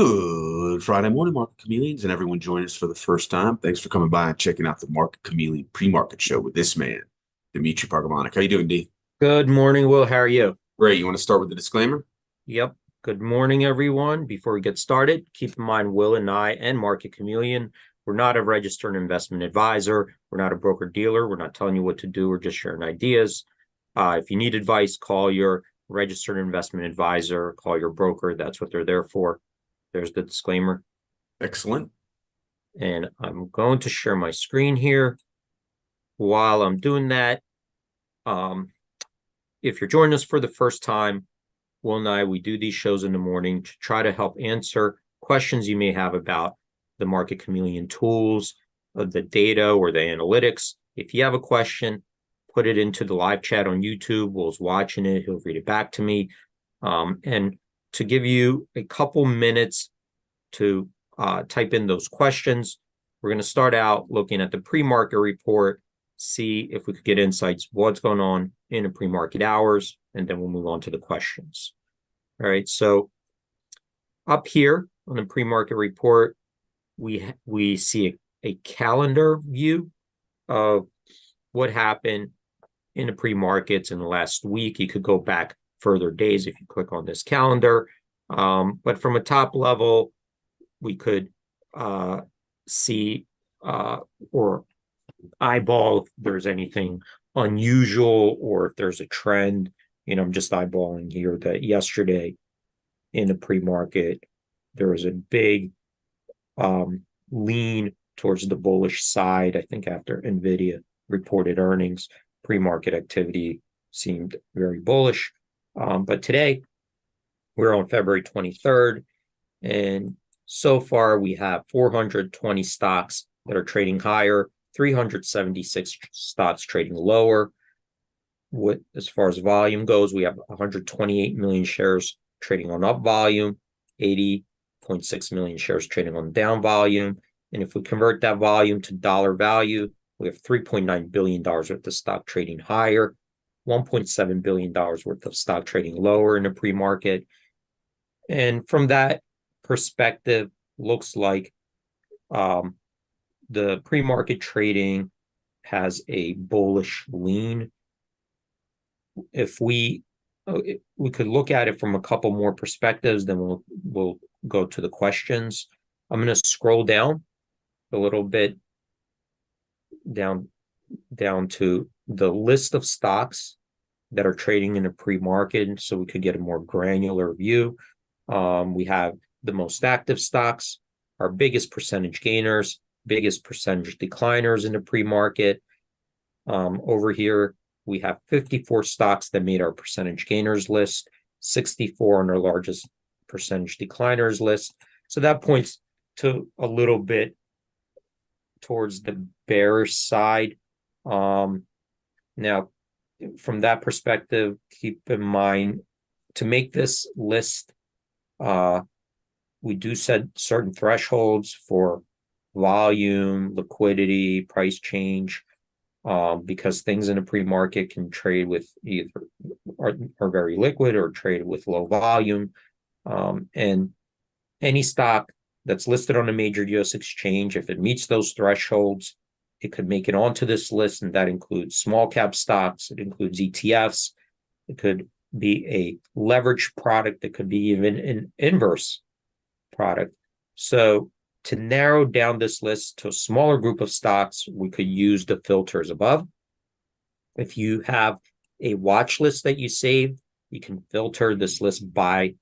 Good Friday morning, Market Chameleons, and everyone joining us for the first time. Thanks for coming by and checking out the Market Chameleon pre-market show with this man, Dimitri Pargamanik. How you doing, D? Good morning, Will. How are you? Great. You want to start with the disclaimer? Yep. Good morning, everyone. Before we get started, keep in mind Will and I and Market Chameleon, we're not a registered investment advisor. We're not a broker dealer. We're not telling you what to do. We're just sharing ideas. If you need advice, call your registered investment advisor, call your broker. That's what they're there for. There's the disclaimer. Excellent. And I'm going to share my screen here. While I'm doing that, if you're joining us for the first time, Will and I, we do these shows in the morning to try to help answer questions you may have about the Market Chameleon tools, the data, or the analytics. If you have a question, put it into the live chat on YouTube. Will's watching it. He'll read it back to me. And to give you a couple minutes to type in those questions, we're going to start out looking at the pre-market report, see if we could get insights, what's going on in the pre-market hours, and then we'll move on to the questions. All right, so up here on the pre-market report, we see a calendar view of what happened in the pre-markets in the last week. You could go back further days if you click on this calendar. But from a top level, we could see or eyeball if there's anything unusual or if there's a trend. I'm just eyeballing here that yesterday in the pre-market, there was a big lean towards the bullish side. I think after NVDA reported earnings, pre-market activity seemed very bullish. But today, we're on February 23rd, and so far we have 420 stocks that are trading higher, 376 stocks trading lower. As far as volume goes, we have 128 million shares trading on up volume, 80.6 million shares trading on down volume. And if we convert that volume to dollar value, we have $3.9 billion worth of stock trading higher, $1.7 billion worth of stock trading lower in the pre-market. And from that perspective, looks like the pre-market trading has a bullish lean. If we could look at it from a couple more perspectives, then we'll go to the questions. I'm going to scroll down a little bit down to the list of stocks that are trading in a pre-market, so we could get a more granular view. We have the most active stocks, our biggest percentage gainers, biggest percentage decliners in the pre-market. Over here, we have 54 stocks that made our percentage gainers list, 64 on our largest percentage decliners list. So that points to a little bit towards the bearish side. Now, from that perspective, keep in mind to make this list, we do set certain thresholds for volume, liquidity, price change, because things in a pre-market can trade with either are very liquid or trade with low volume. And any stock that's listed on a major U.S. exchange, if it meets those thresholds, it could make it onto this list, and that includes small cap stocks, it includes ETFs, it could be a leveraged product, it could be even an inverse product. So to narrow down this list to a smaller group of stocks, we could use the filters above. If you have a watch list that you saved, you can filter this list by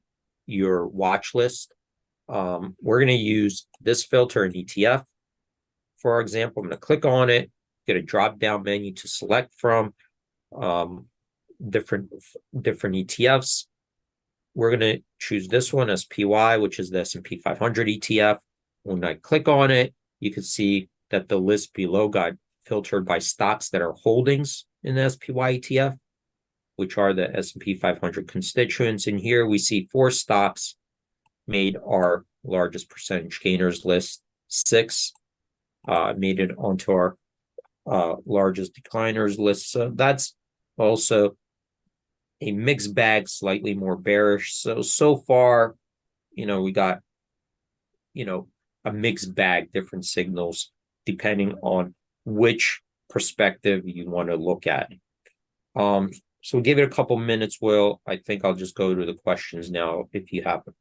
your watch list. We're going to use this filter in ETF. For example, I'm going to click on it, get a drop-down menu to select from different ETFs. We're going to choose this one, SPY, which is the S&P 500 ETF. When I click on it, you can see that the list below got filtered by stocks that are holdings in the SPY ETF, which are the S&P 500 constituents. And here we see 4 stocks made our largest percentage gainers list. 6 made it onto our largest decliners list. So that's also a mixed bag, slightly more bearish. So far, we got a mixed bag, different signals, depending on which perspective you want to look at. So we'll give it a couple minutes, Will. I think I'll just go to the questions now if you have them.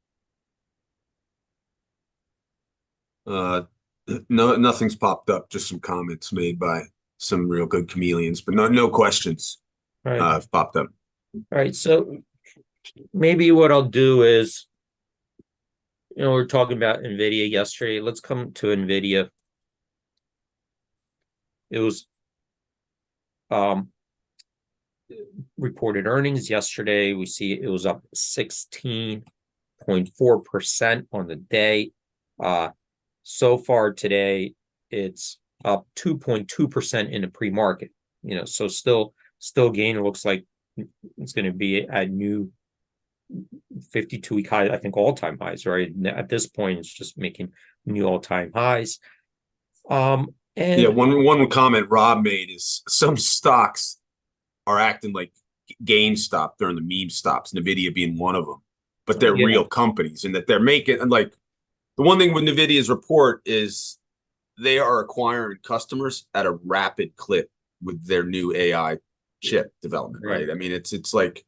No, nothing's popped up. Just some comments made by some real good chameleons, but no questions All right. have popped up. All right. So maybe what I'll do is, we're talking about NVIDIA yesterday. Let's come to NVIDIA. It was reported earnings yesterday. We see it was up 16.4% on the day. So far today, it's up 2.2% in the pre-market. So still gain. It looks like it's going to be at new 52-week high, I think all-time highs, right? At this point, it's just making new all-time highs. And yeah, one comment Rob made is some stocks are acting like GameStop during the meme stops, NVIDIA being one of them, but they're real companies, and that they're making, and like the one thing with NVIDIA's report is they are acquiring customers at a rapid clip with their new AI chip development, right? I mean, it's like,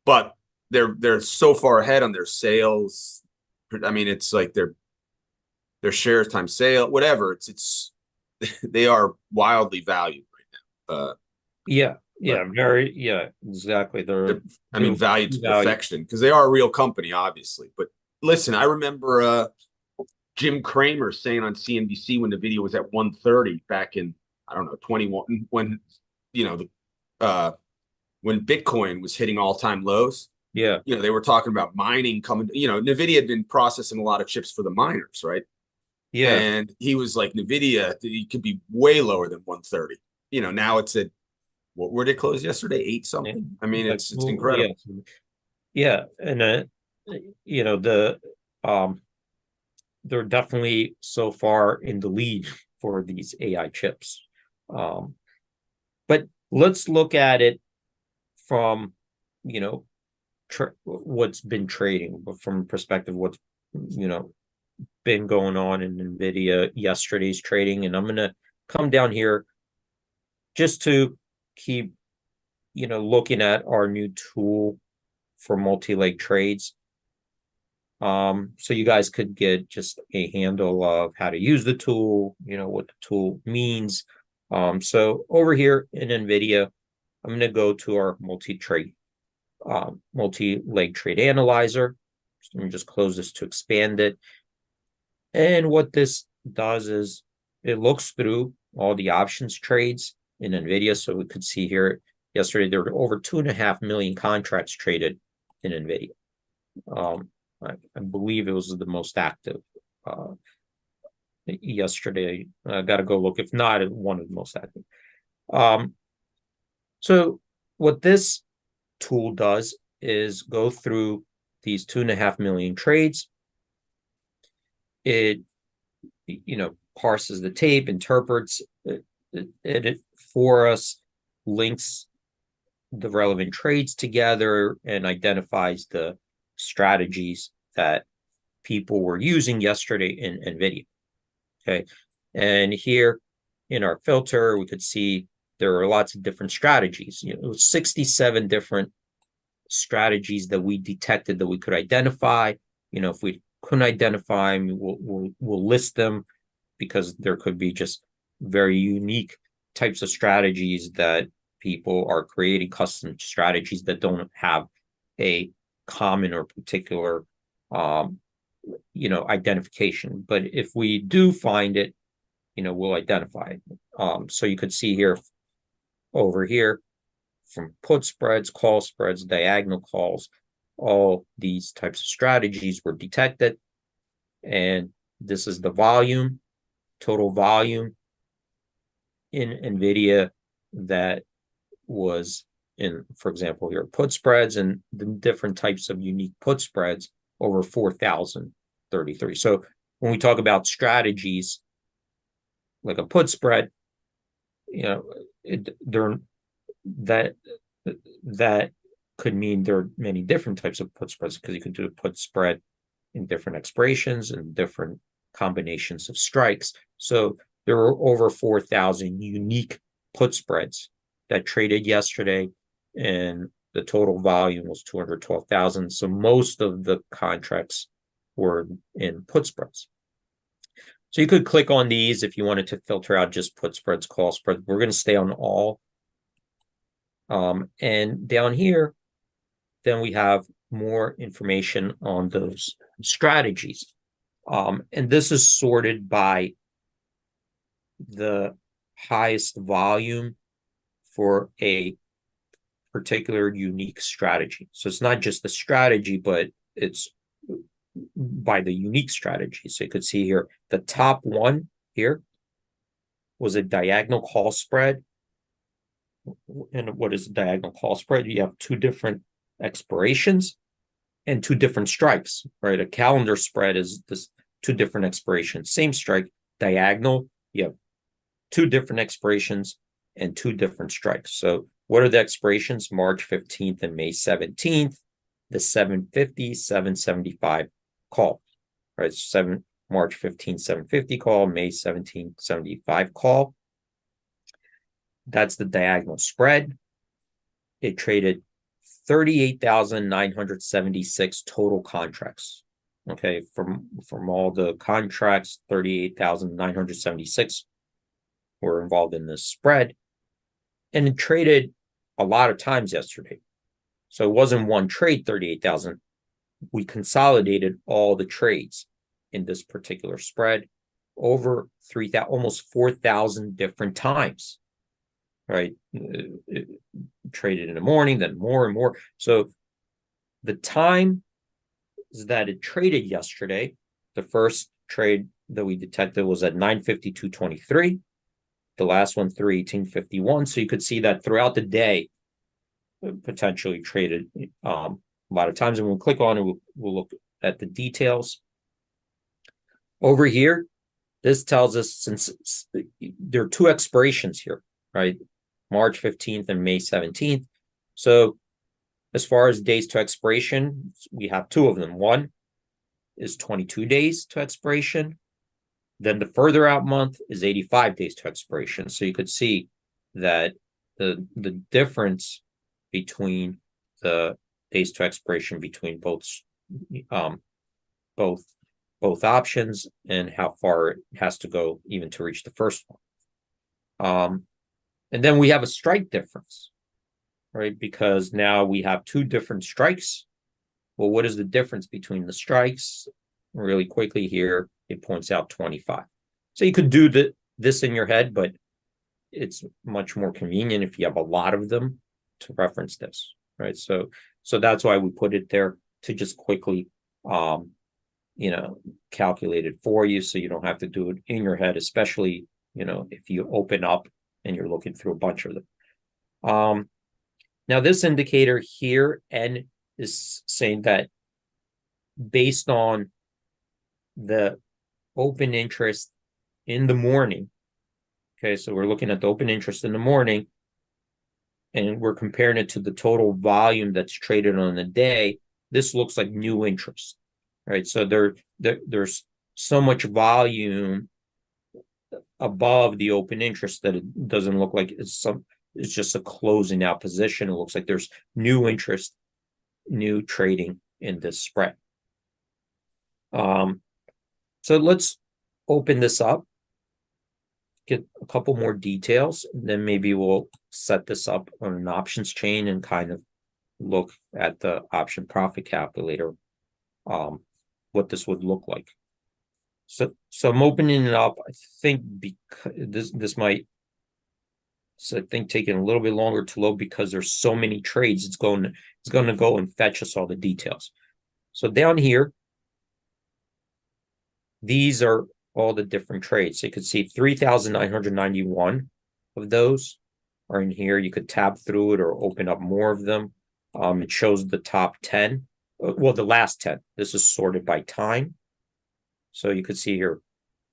but they're so far ahead on their sales. I mean, it's like their shares times sale, whatever. It's they are wildly valued right now. Exactly. I mean, valued to perfection because they are a real company, obviously. But listen, I remember Jim Cramer saying on CNBC when the video was at 130 back in, I don't know, 21, when when Bitcoin was hitting all-time lows. Yeah. They were talking about mining coming, NVIDIA had been processing a lot of chips for the miners, right? Yeah. And he was like, NVIDIA, it could be way lower than 130. Now it's at, where did it close yesterday? 8 something. I mean, it's incredible. Yeah. And they're definitely so far in the lead for these AI chips. But let's look at it from, what's been trading, but from perspective what's, been going on in NVIDIA yesterday's trading. And I'm going to come down here just to keep, looking at our new tool for multi-leg trades. So you guys could get just a handle of how to use the tool, what the tool means. So over here in NVIDIA, I'm going to go to our multi-leg trade analyzer. So let me just close this to expand it. And what this does is it looks through all the options trades in NVIDIA. So we could see here yesterday, there were over 2.5 million contracts traded in NVIDIA. I believe it was the most active yesterday. I got to go look. If not, one of the most active. So what this tool does is go through these 2.5 million trades. It, parses the tape, interprets it for us, links the relevant trades together, and identifies the strategies that people were using yesterday in NVIDIA. Okay. And here in our filter, we could see there are lots of different strategies. It was 67 different strategies that we detected that we could identify. If we couldn't identify them, we'll list them, because there could be just very unique types of strategies that people are creating, custom strategies that don't have a common or particular identification. But if we do find it, we'll identify it. So you could see here, over here, from put spreads, call spreads, diagonal calls, all these types of strategies were detected. And this is the volume, total volume in NVIDIA that was in, for example, here, put spreads, and the different types of unique put spreads, over 4,033. So when we talk about strategies like a put spread, that could mean there are many different types of put spreads, because you could do a put spread in different expirations and different combinations of strikes. So there were over 4,000 unique put spreads that traded yesterday, and the total volume was 212,000. So most of the contracts were in put spreads. So you could click on these if you wanted to filter out just put spreads, call spreads. We're going to stay on all. And down here, then we have more information on those strategies. And this is sorted by the highest volume for a particular unique strategy. So it's not just the strategy, but it's by the unique strategy. So you could see here, the top one here was a diagonal call spread. And what is a diagonal call spread? You have two different expirations and two different strikes, right? A calendar spread is this two different expirations, same strike. Diagonal, you have two different expirations and two different strikes. So what are the expirations? March 15th and May 17th, the 750, 775 call, right? March 15th, 750 call, May 17th, 75 call. That's the diagonal spread. It traded 38,976 total contracts. Okay, from all the contracts, 38,976 were involved in this spread. And it traded a lot of times yesterday. So it wasn't one trade, 38,000. We consolidated all the trades in this particular spread over 3,000, almost 4,000 different times, right? It traded in the morning, then more and more. So the time that it traded yesterday, the first trade that we detected was at 9:52:23. The last one, 3:18:51. So you could see that throughout the day, potentially traded a lot of times. And we'll click on it, we'll look at the details. Over here, this tells us, since there are two expirations here, right? March 15th and May 17th. So as far as days to expiration, we have two of them. One is 22 days to expiration. Then the further out month is 85 days to expiration. So you could see that the difference between the days to expiration between both options and how far it has to go even to reach the first one. And then we have a strike difference, right? Because now we have two different strikes. Well, what is the difference between the strikes? Really quickly here, it points out 25. So you could do this in your head, but it's much more convenient if you have a lot of them to reference this, right? So that's why we put it there, to just quickly, calculate it for you, so you don't have to do it in your head, especially, if you open up and you're looking through a bunch of them. Now this indicator here, N, is saying that based on the open interest in the morning. Okay, so we're looking at the open interest in the morning, and we're comparing it to the total volume that's traded on the day. This looks like new interest, right? So there's so much volume above the open interest that it doesn't look like it's just a closing out position. It looks like there's new interest, new trading in this spread. So let's open this up, get a couple more details, and then maybe we'll set this up on an options chain and kind of look at the option profit calculator, what this would look like. So I'm opening it up. I think because this might, I think, taking a little bit longer to load because there's so many trades. It's going to go and fetch us all the details. So down here, these are all the different trades. So you could see 3,991 of those are in here. You could tab through it or open up more of them. It shows the top 10. Well, the last 10. This is sorted by time. So you could see here,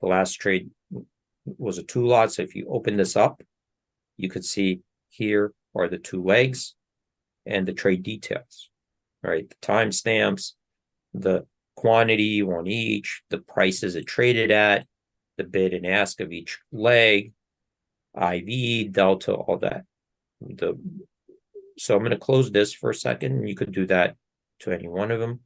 the last trade was a 2 lot. So if you open this up, you could see here are the 2 legs and the trade details, right? The timestamps, the quantity on each, the prices it traded at, the bid and ask of each leg, IV, delta, all that. So I'm going to close this for a second. You could do that to any one of them.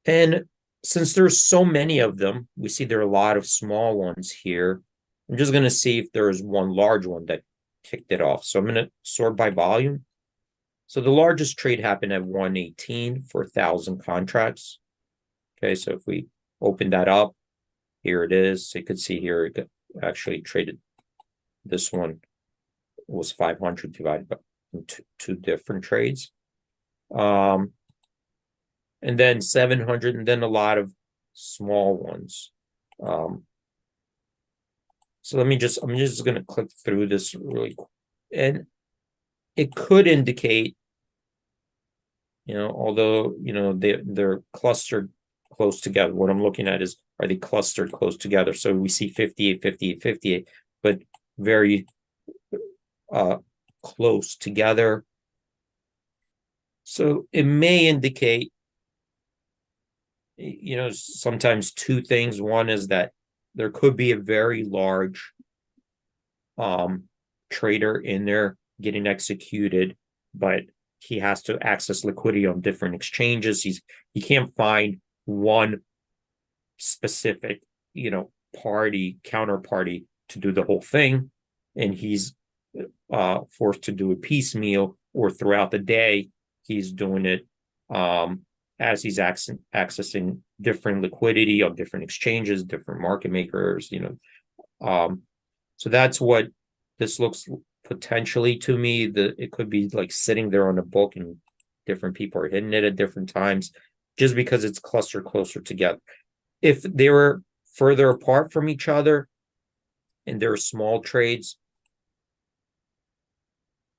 And since there's so many of them, we see there are a lot of small ones here. I'm just going to see if there's one large one that kicked it off. So I'm going to sort by volume. So the largest trade happened at 118 for 1,000 contracts. Okay, so if we open that up, here it is. So you could see here it actually traded. This one was 500 divided by two different trades. And then 700, and then a lot of small ones. So I'm just going to click through this really quick. And it could indicate, although, they're clustered close together. What I'm looking at is, are they clustered close together? So we see 58, 58, 58, but very close together. So it may indicate, sometimes two things. One is that there could be a very large trader in there getting executed, but he has to access liquidity on different exchanges. He can't find one specific, counterparty to do the whole thing, and he's forced to do it piecemeal, or throughout the day he's doing it as he's accessing different liquidity on different exchanges, different market makers. So that's what this looks potentially to me. It could be like sitting there on a book and different people are hitting it at different times, just because it's clustered closer together. If they were further apart from each other and there are small trades,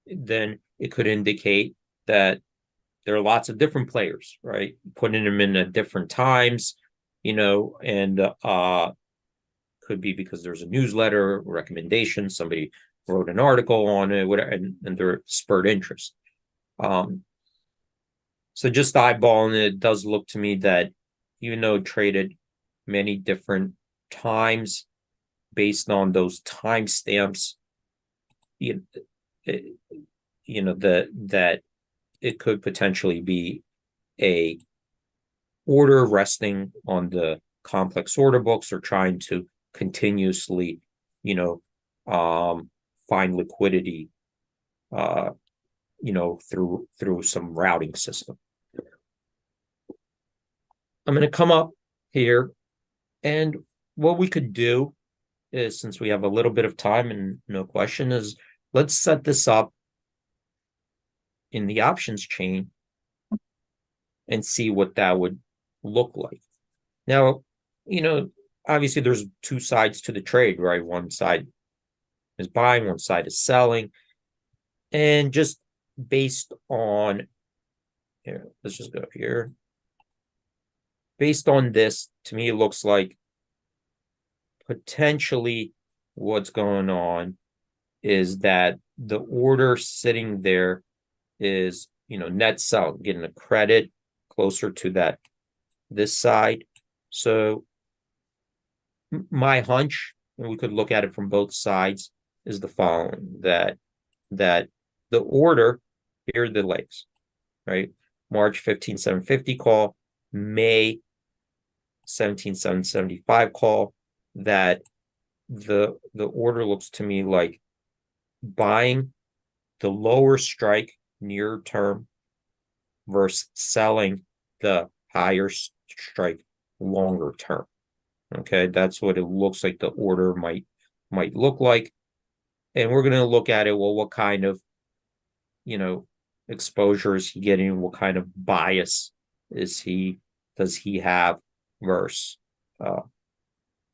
then it could indicate that there are lots of different players, right? Putting them in at different times, and could be because there's a newsletter recommendation, somebody wrote an article on it, whatever, and there spurred interest. So just eyeballing it, does look to me that even though it traded many different times based on those timestamps, that it could potentially be a order resting on the complex order books, or trying to continuously, find liquidity, through some routing system. I'm going to come up here, and what we could do is, since we have a little bit of time and no question, is let's set this up in the options chain and see what that would look like. Now, obviously there's two sides to the trade, right? One side is buying, one side is selling. And just based on, let's just go here. Based on this, to me, it looks like potentially what's going on is that the order sitting there is, net sell, getting a credit closer to this side. So my hunch, and we could look at it from both sides, is the following: that the order, here are the legs, right? March 15, 750 call, May 17, 775 call. That the order looks to me like buying the lower strike near term versus selling the higher strike longer term. Okay, that's what it looks like the order might look like. And we're going to look at it. Well, what kind of exposure is he getting? What kind of bias does he have versus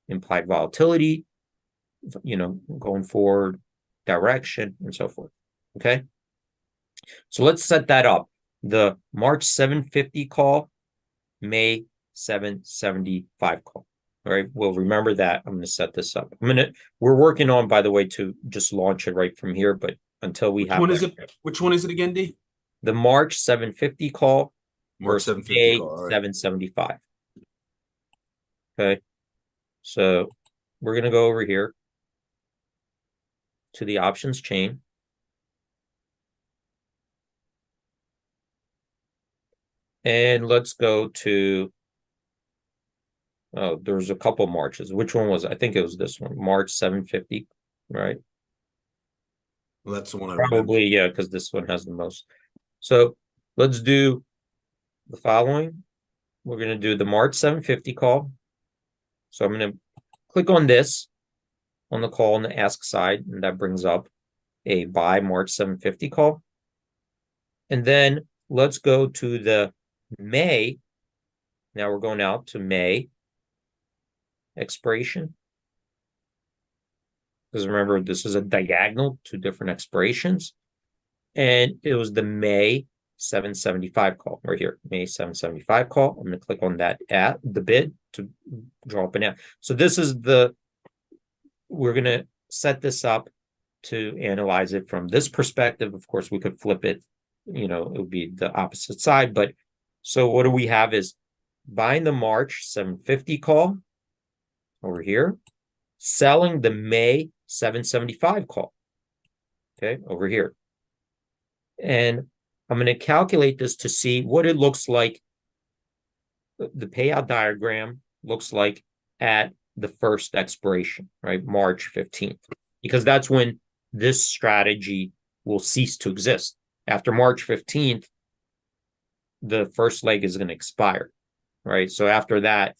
implied volatility, going forward, direction, and so forth. Okay, so let's set that up. The March 750 call, May 775 call. All right, we'll remember that. I'm going to set this up. We're working on, by the way, to just launch it right from here, but until we have. Which one is it again, D? The March 750 call. March 750 call. 775. Okay. So we're going to go over here to the options chain. And let's go to, oh, there's a couple Marches. Which one was it? I think it was this one, March 750, right? Well, that's the one I remember. Probably, yeah, because this one has the most. So let's do the following. We're going to do the March 750 call. So I'm going to click on this on the call on the ask side, and that brings up a buy March 750 call. And then let's go to the May. Now we're going out to May expiration. Because remember, this is a diagonal, two different expirations. And it was the May 775 call right here, May 775 call. I'm going to click on that at the bid to draw up an ad. So this is we're going to set this up to analyze it from this perspective. Of course, we could flip it, it would be the opposite side. But so what do we have is buying the March 750 call over here, selling the May 775 call, okay, over here. And I'm going to calculate this to see what it looks like. The payout diagram looks like at the first expiration, right? March 15th, because that's when this strategy will cease to exist. After March 15th, the first leg is going to expire, right? So after that,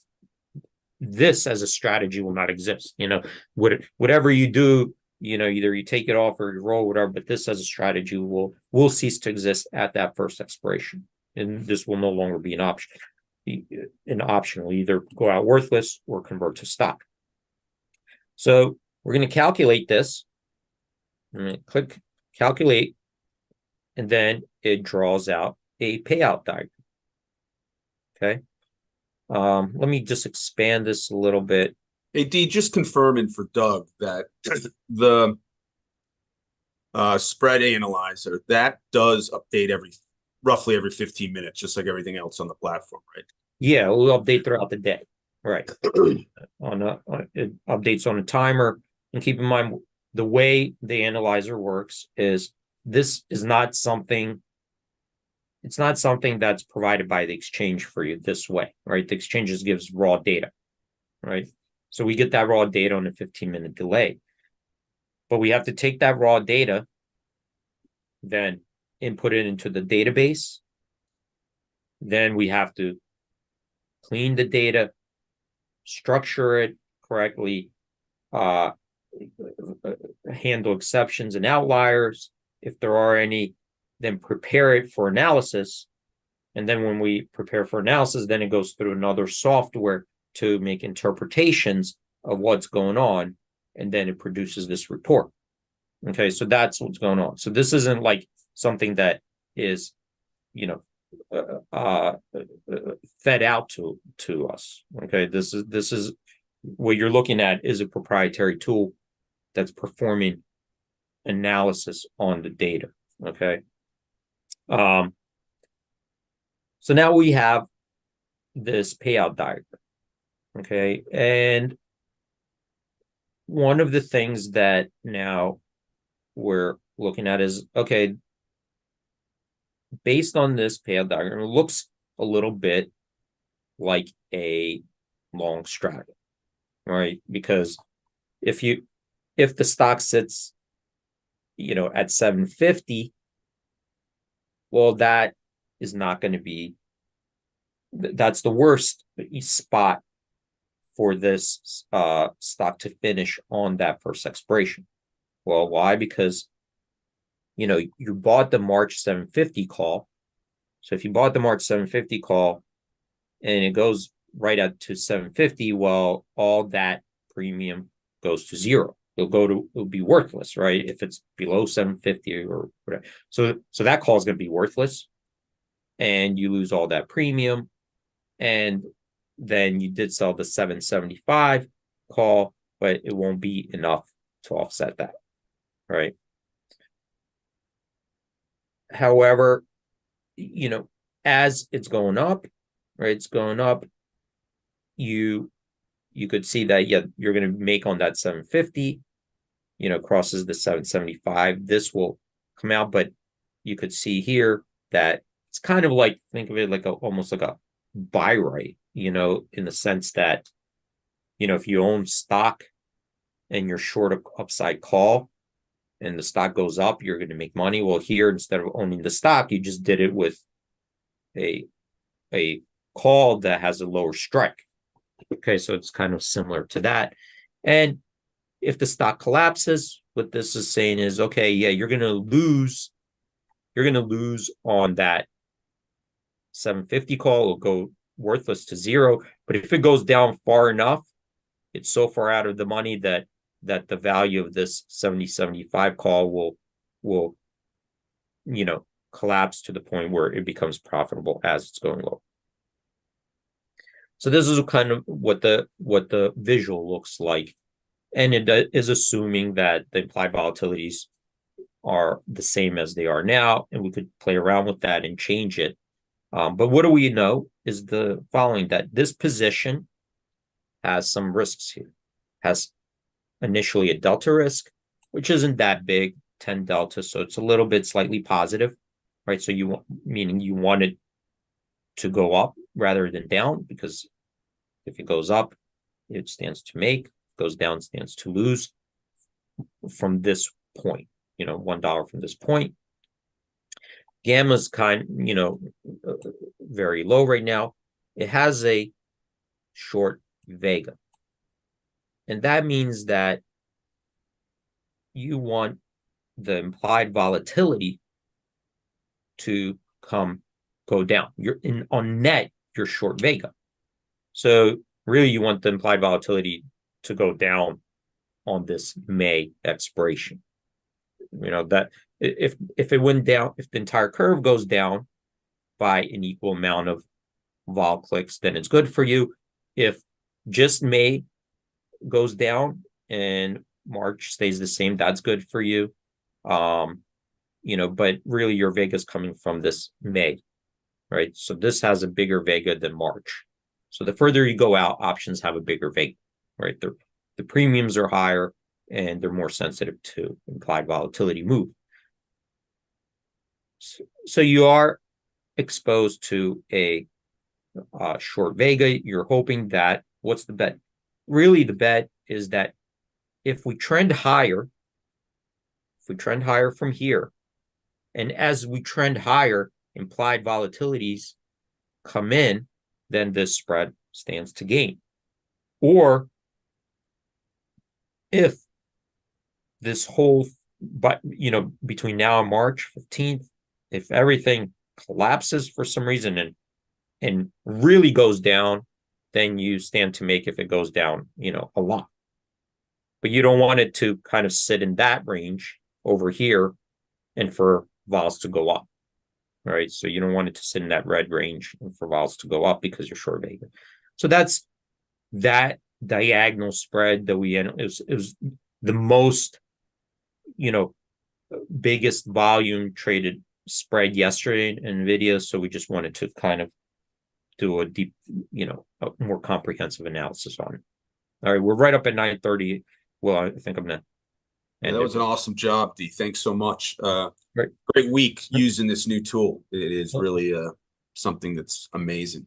this as a strategy will not exist. Whatever you do, either you take it off or you roll, whatever, but this as a strategy will cease to exist at that first expiration. And this will no longer be an option. An option will either go out worthless or convert to stock. So we're going to calculate this. I'm going to click calculate, and then it draws out a payout diagram. Okay. Let me just expand this a little bit. Hey, D, just confirming for Doug that the spread analyzer, that does update roughly every 15 minutes, just like everything else on the platform, right? Yeah, we'll update throughout the day. Right. It updates on a timer. And keep in mind, the way the analyzer works is this is not something, it's not something that's provided by the exchange for you this way, right? The exchange just gives raw data, right? So we get that raw data on a 15-minute delay. But we have to take that raw data, then input it into the database. Then we have to clean the data, structure it correctly, handle exceptions and outliers if there are any, then prepare it for analysis. And then when we prepare for analysis, then it goes through another software to make interpretations of what's going on. And then it produces this report. Okay, so that's what's going on. So this isn't like something that is, fed out to us. Okay, this is what you're looking at is a proprietary tool that's performing analysis on the data. Okay. So now we have this payout diagram. Okay, and one of the things that now we're looking at is, okay, based on this payout diagram, it looks a little bit like a long straddle, right? Because if the stock sits, at 750, well, that is not going to be, that's the worst spot for this stock to finish on that first expiration. Well, why? Because you bought the March 750 call. So if you bought the March 750 call and it goes right up to 750, well, all that premium goes to zero. It'll be worthless, right? If it's below 750 or whatever. So that call is going to be worthless, and you lose all that premium. And then you did sell the 775 call, but it won't be enough to offset that, right? However, as it's going up, right? It's going up. You you could see that, yeah, you're going to make on that 750, crosses the 775. This will come out, but you could see here that it's kind of like, think of it like almost like a buy right, in the sense that, if you own stock and you're short of upside call and the stock goes up, you're going to make money. Well, here, instead of owning the stock, you just did it with a call that has a lower strike. Okay, so it's kind of similar to that. And if the stock collapses, what this is saying is, okay, yeah, you're going to lose on that 750 call. It'll go worthless to zero. But if it goes down far enough, it's so far out of the money that the value of this 70-75 call will collapse to the point where it becomes profitable as it's going low. So this is kind of what the visual looks like. And it is assuming that the implied volatilities are the same as they are now, and we could play around with that and change it. But what do we know is the following, that this position has some risks here. Has initially a delta risk, which isn't that big, 10 delta, so it's a little bit slightly positive, right? So you want it to go up rather than down, because if it goes up, it stands to make. Goes down, stands to lose from this point, $1 from this point. Gamma's very low right now. It has a short vega. And that means that you want the implied volatility to go down. On net, you're short vega. So really you want the implied volatility to go down on this May expiration. That if it went down, if the entire curve goes down by an equal amount of vol clicks, then it's good for you. If just May goes down and March stays the same, that's good for you. But really your vega is coming from this May, right? So this has a bigger vega than March. So the further you go out, options have a bigger vega, right? The premiums are higher and they're more sensitive to implied volatility move. So you are exposed to a short vega. You're hoping that, what's the bet? Really, the bet is that if we trend higher from here, and as we trend higher, implied volatilities come in, then this spread stands to gain. Or if this whole, between now and March 15th, if everything collapses for some reason and really goes down, then you stand to make if it goes down, a lot. But you don't want it to kind of sit in that range over here and for vols to go up, right? So you don't want it to sit in that red range and for vols to go up because you're short vega. So that's that diagonal spread that it was the most, biggest volume traded spread yesterday in NVIDIA. So we just wanted to kind of do a deep, a more comprehensive analysis on it. All right, we're right up at 9:30. Well, I think I'm gonna. Yeah, that was an awesome job, D. Thanks so much. Right. Great week using this new tool. It is really something that's amazing.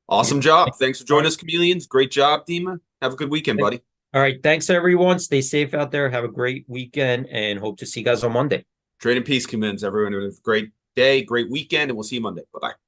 Awesome job. Thanks for joining us, Chameleons. Great job, Dima. Have a good weekend, buddy. All right. Thanks, everyone. Stay safe out there. Have a great weekend and hope to see you guys on Monday. Trade in peace, Chameleons. Everyone have a great day, great weekend, and we'll see you Monday. Bye-bye.